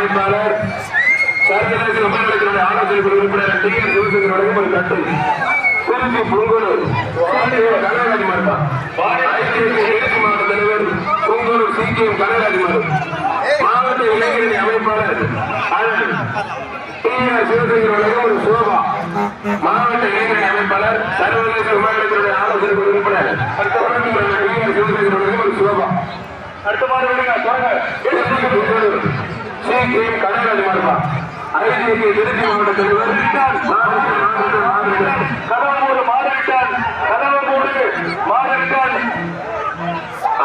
அமைப்பாளர் சர்வதேச விமானத்தினுடைய ஆலோசனை குழு உறுப்பினர் டி என் சிவசங்கரோட ஒரு கட்டு திருச்சி புங்கலூர் கனகராஜ் மார்பா மாவட்ட தலைவர் புங்கலூர் சிபிஎம் கனகராஜ் மாறு மாவட்ட இளைஞரணி அமைப்பாளர் டி ஆர் சிவசங்கரோட ஒரு சோபா மாவட்ட இளைஞரணி அமைப்பாளர் சர்வதேச விமானத்தினுடைய ஆலோசனை குழு உறுப்பினர் டி ஆர் சிவசங்கரோட ஒரு சோபா அடுத்த மாதிரி கனகராஜ் மார்பா ஐசிஐசி திருச்சி மாவட்ட தலைவர் கடலூர் மாறிவிட்டான்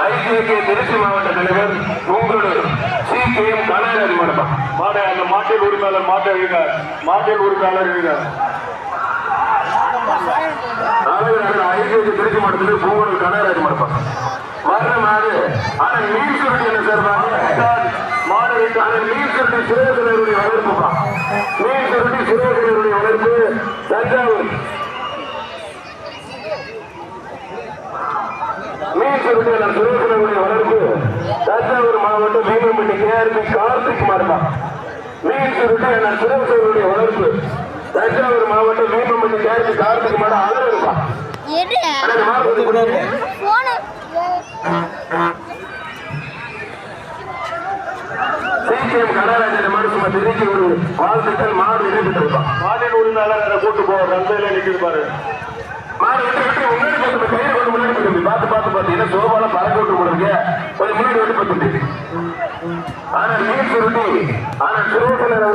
ஐசிஐசி திருச்சி மாவட்ட தலைவர் உங்களூர் சிபிஎம் கனகராஜ் மார்பா மாட அந்த மாட்டில் உரிமையாளர் மாட்டில் உரிமையாளர் ஐசிஐசி திருச்சி மாவட்டத்தில் உங்களூர் கனகராஜ் மார்பா வர்ற மாடு ஆனா மீன் சுருட்டி என்ன சார் மாடு மீன் சுருட்டி சுரேசனுடைய வளர்ப்புப்பா மீன் சுருட்டி சுரேசனுடைய வளர்ப்பு தஞ்சாவூர் மீன் சுருட்டி சுரேசனுடைய வளர்ப்பு தஞ்சாவூர் மாவட்டம் வீரம்பட்டி கேஆர்பி கார்த்திக் மார்பா மீன் சுருட்டி சுரேசனுடைய வளர்ப்பு தஞ்சாவூர் மாவட்டம் வீரம்பட்டி கேஆர்பி கார்த்திக் மாட அழகுப்பா சிபிஎம் கனகராஜன் மனுஷன் திருச்சி ஒரு வாழ்த்துக்கள் மாடு இணைப்பிட்டிருப்பான் மாடின் உரிமையாளர் கூட்டு போக ரந்தையில நிற்கிறது பாரு மாடு விட்டு முன்னாடி பார்த்து கையில் கொண்டு முன்னாடி பார்த்து ஏன்னா சோபால பறக்க விட்டு போடுறீங்க கொஞ்சம் முன்னாடி வந்து பார்த்துட்டு ஆனா நீர் சுருட்டி ஆனா சுரோசனர்